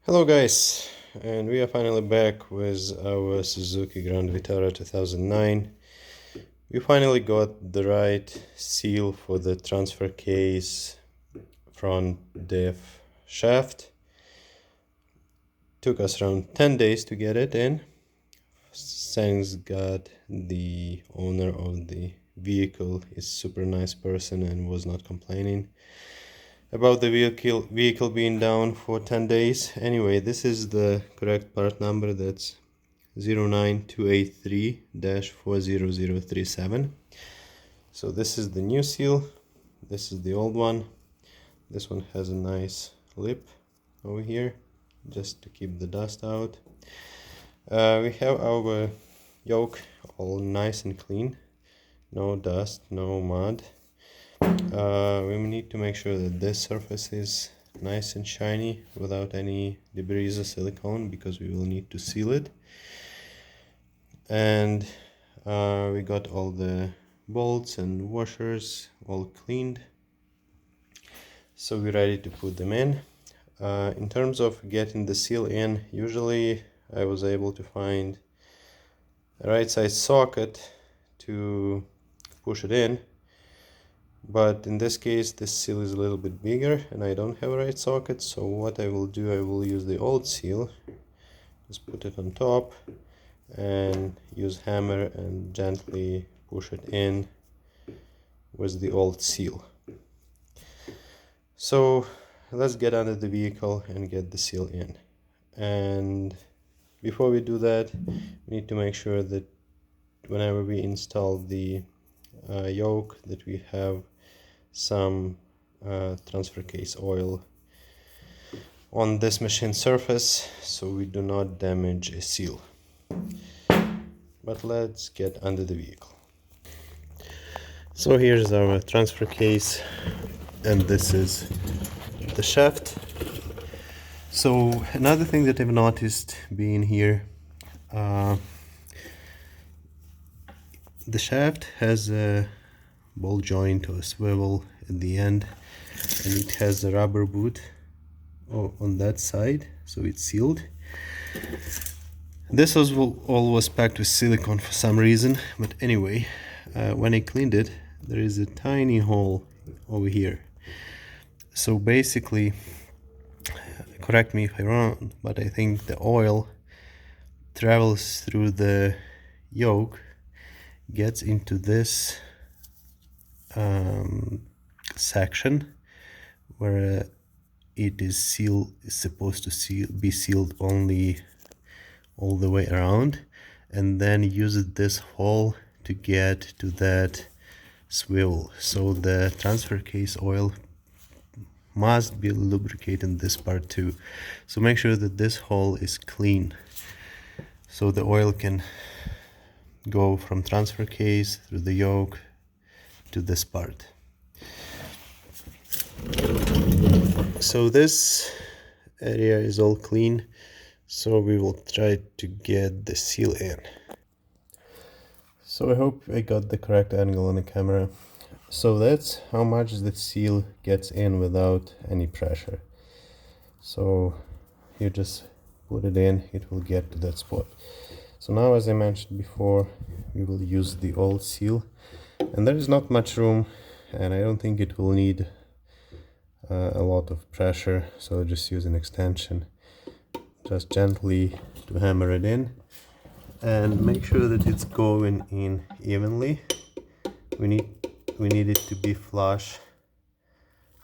Hello guys, and we are finally back with our Suzuki Grand Vitara 2009. We finally got the right seal for the transfer case front diff shaft. Took us around 10 days to get it in. Thanks God the owner of the vehicle is super nice person and was not complaining about the vehicle being down for 10 days. Anyway, this is the correct part number. That's 09283-40037. So this is the new seal, this is the old one. This one has a nice lip over here just to keep the dust out. We have our yoke all nice and clean, no dust, no mud. We need to make sure that this surface is nice and shiny without any debris or silicone, because we will need to seal it. And we got all the bolts and washers all cleaned, so we're ready to put them in. In terms of getting the seal in, usually I was able to find a right size socket to push it in, but in this case this seal is a little bit bigger and I don't have a right socket. So what I will do, I will use the old seal, just put it on top and use hammer and gently push it in with the old seal. So let's get under the vehicle and get the seal in. And before we do that, we need to make sure that whenever we install the yoke, that we have some transfer case oil on this machine surface so we do not damage a seal. But let's get under the vehicle. So here's our transfer case, and this is the shaft. So another thing that I've noticed being here, the shaft has a ball joint or a swivel at the end, and it has a rubber boot on that side, so it's sealed. This all was packed with silicone for some reason, but anyway, when I cleaned it, there is a tiny hole over here. So basically, correct me if I'm wrong, but I think the oil travels through the yoke, gets into this section where it is supposed to be sealed only all the way around, and then uses this hole to get to that swivel. So the transfer case oil must be lubricating this part too. So make sure that this hole is clean so the oil can go from transfer case through the yoke to this part. So this area is all clean, so we will try to get the seal in. So I hope I got the correct angle on the camera. So that's how much the seal gets in without any pressure. So you just put it in, it will get to that spot. So now, as I mentioned before, we will use the old seal, and there is not much room, and I don't think it will need a lot of pressure, so just use an extension, just gently to hammer it in, and make sure that it's going in evenly. We need it to be flush,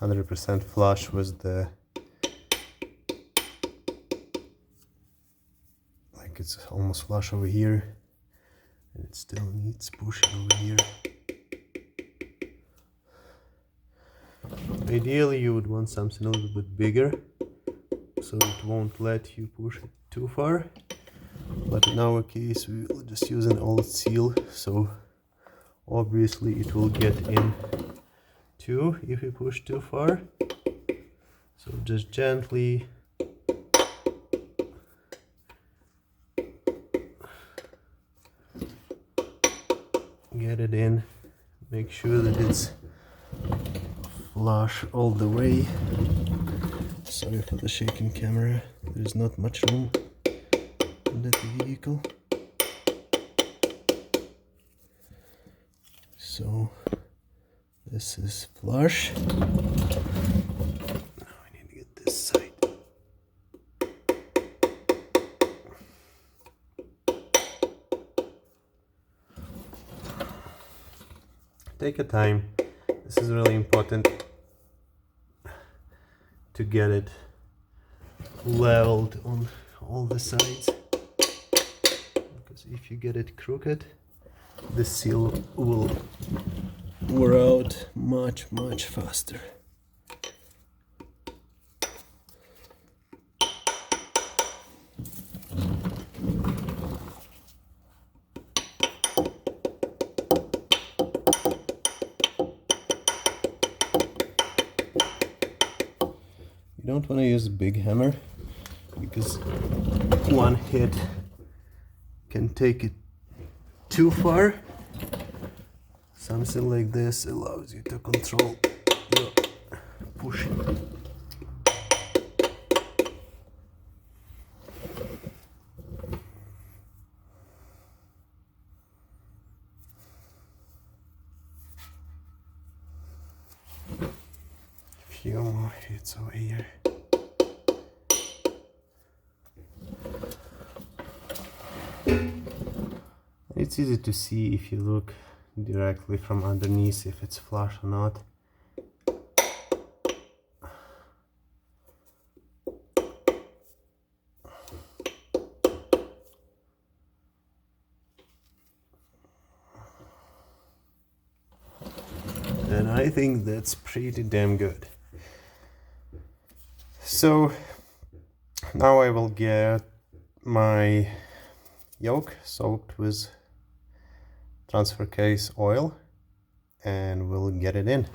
100% flush with the, like it's almost flush over here, and it still needs pushing over here. Ideally you would want something a little bit bigger, so it won't let you push it too far, but in our case we will just use an old seal, so obviously it will get in too if you push too far. So just gently get it in, make sure that it's flush all the way. So Sorry for the shaking camera, there is not much room in that vehicle. So this is flush. Now I need to get this side. Take your time. This is really important to get it leveled on all the sides, because if you get it crooked, the seal will wear out much faster. You don't want to use a big hammer, because one hit can take it too far. Something like this allows you to control your pushing. Few more hits over here. It's easy to see if you look directly from underneath if it's flush or not. And I think that's pretty damn good. So now I will get my yoke soaked with transfer case oil and we'll get it in.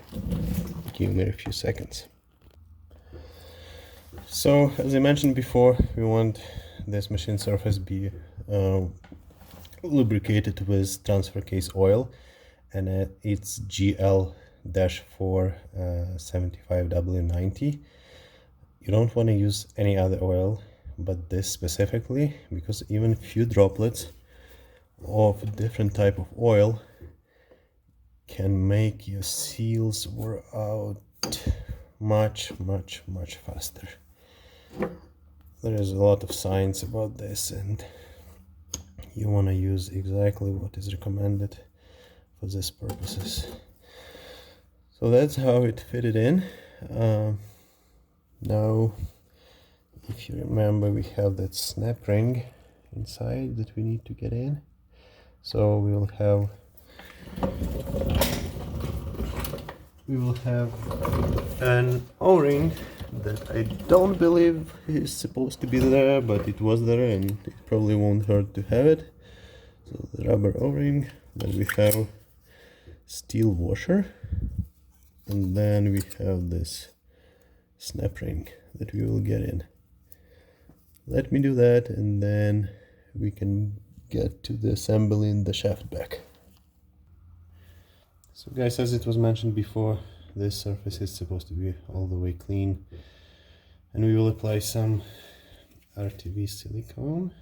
Give me a few seconds. So as I mentioned before, we want this machine surface be lubricated with transfer case oil, and it's GL-475W90. You don't want to use any other oil but this specifically, because even few droplets of different type of oil can make your seals wear out much faster. There is a lot of science about this, and you want to use exactly what is recommended for this purposes. So that's how it fitted in. Now if you remember, we have that snap ring inside that we need to get in. So we will have an O-ring that I don't believe is supposed to be there, but it was there and it probably won't hurt to have it. So the rubber O-ring, then we have steel washer, and then we have this snap ring that we will get in. Let me do that and then we can get to the assembling the shaft back. So guys, as it was mentioned before, this surface is supposed to be all the way clean, and we will apply some RTV silicone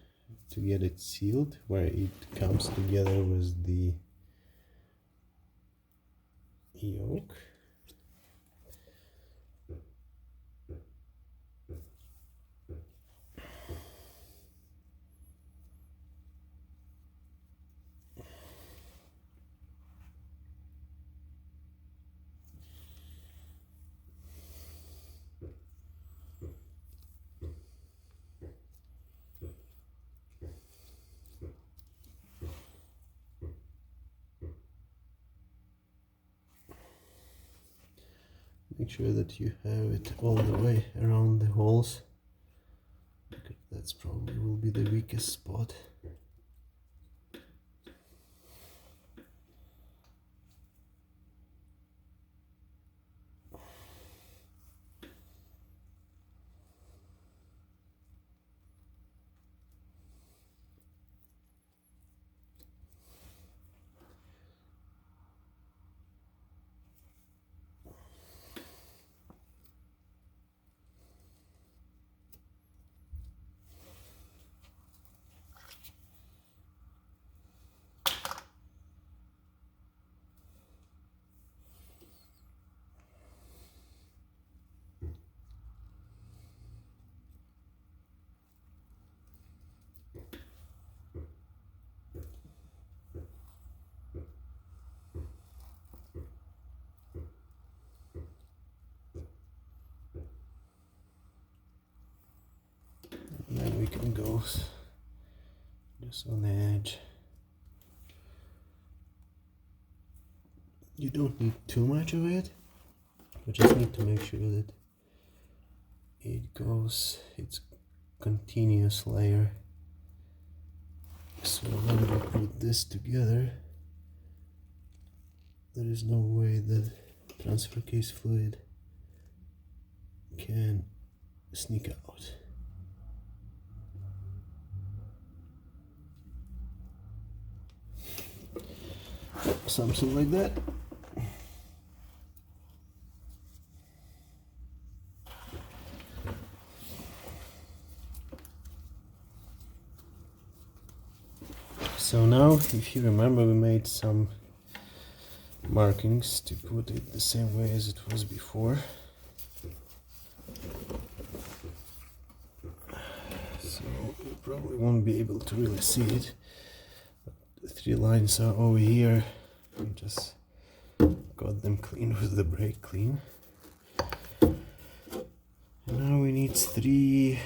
to get it sealed where it comes together with the yoke. Make sure that you have it all the way around the holes, because that's probably will be the weakest spot. one goes just on the edge. You don't need too much of it, you just need to make sure that it goes, it's continuous layer. So when we put this together, there is no way that transfer case fluid can sneak out. Something like that. So now, if you remember, we made some markings to put it the same way as it was before. So you probably won't be able to really see it, but the 3 lines are over here. We just got them clean with the brake clean. And now we need 3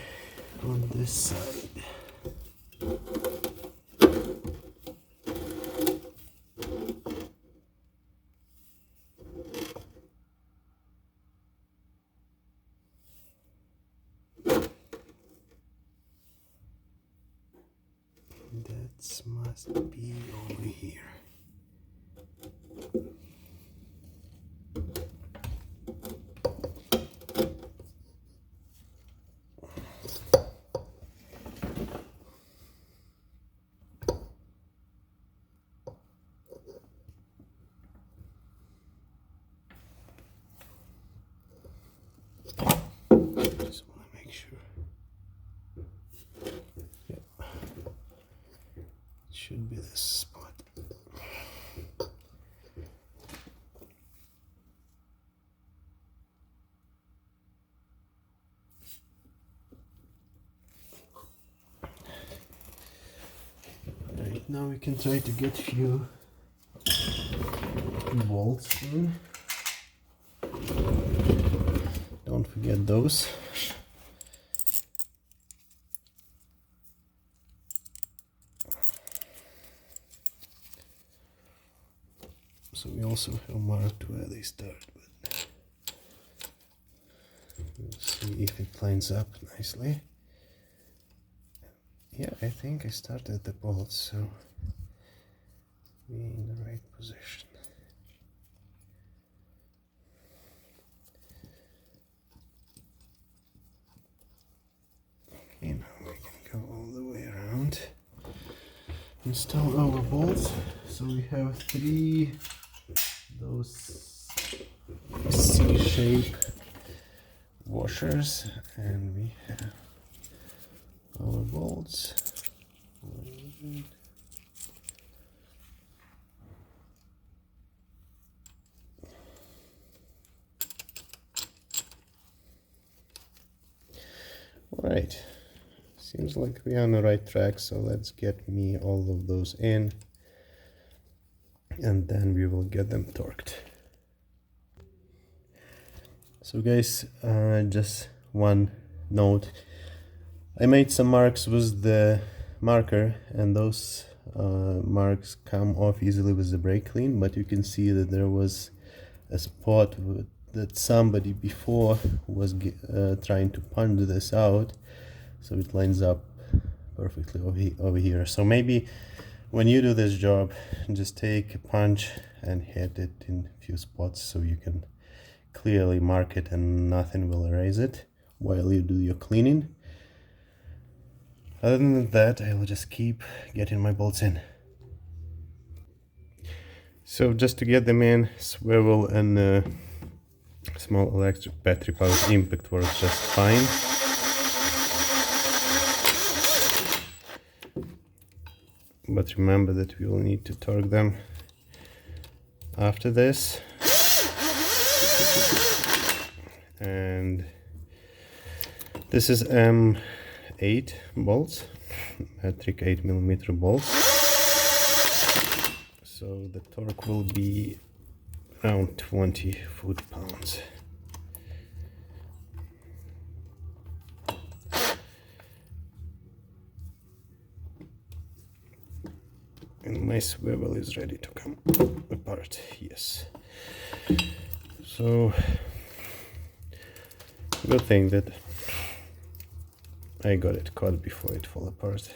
on this side. That must be over here. Just want to make sure. Yep. It should be this spot. Right, now we can try to get few bolts in. Don't forget those. So we also have marked where they start, but we'll see if it lines up nicely. Yeah, I think I started the bolts, so we're in the right position. Okay, now we can go all the way around. Install our bolts. So we have 3 those C-shape washers, and we have our bolts. Alright, seems like we are on the right track, so let's get me all of those in, and then we will get them torqued. So guys, just one note. I made some marks with the marker, and those marks come off easily with the brake clean, but you can see that there was a spot that somebody before was trying to punch this out, so it lines up perfectly over here. So maybe when you do this job, just take a punch and hit it in a few spots so you can clearly mark it and nothing will erase it while you do your cleaning. Other than that, I will just keep getting my bolts in. So just to get them in, swivel and small electric battery powered impact works just fine. But remember that we will need to torque them after this. And this is M8 bolts, metric 8mm bolts. So the torque will be around 20 foot-pounds. And my swivel is ready to come apart. Yes. So good thing that I got it caught before it fell apart.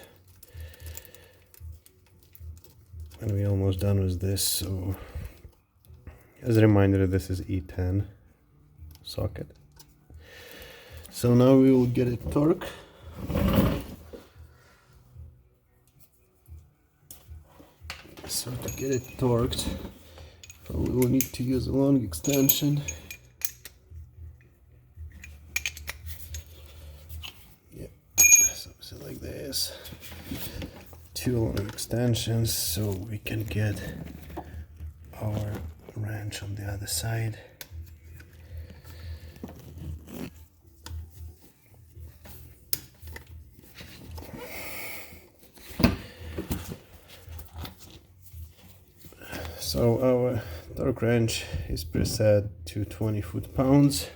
And we're almost done with this. So as a reminder, this is E10 socket. So now we will get it torque. So to get it torqued, probably we'll need to use a long extension. Yeah, something like this. 2 long extensions so we can get our wrench on the other side. So our torque wrench is preset to 20 foot-pounds.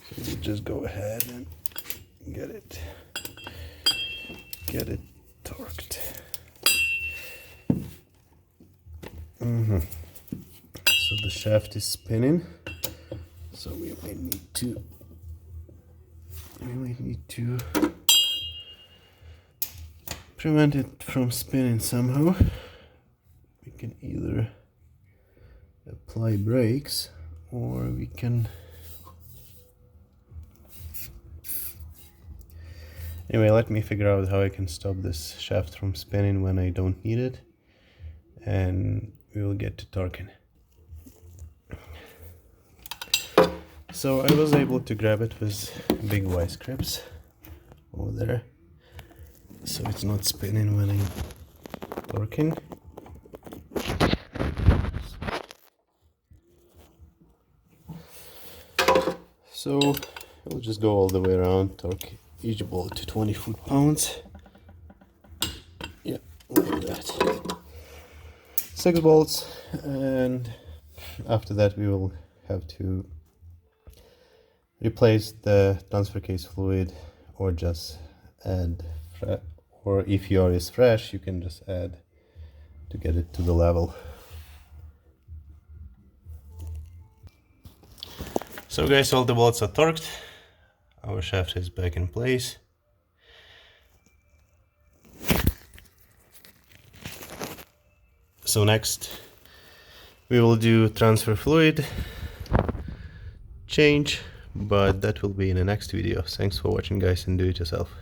So we just go ahead and get it torqued. So the shaft is spinning, so we might need to prevent it from spinning somehow. We can either apply brakes, or we can... Anyway, let me figure out how I can stop this shaft from spinning when I don't need it, and we will get to torquing. So I was able to grab it with big vice grips over there, so it's not spinning when I'm torquing. So we'll just go all the way around, torque each bolt to 20 foot-pounds. Yeah, like that. 6 bolts, and after that we will have to replace the transfer case fluid, or just add, or if yours is fresh, you can just add to get it to the level. So guys, all the bolts are torqued, our shaft is back in place. So next we will do transfer fluid change, but that will be in the next video. Thanks for watching guys, and do it yourself.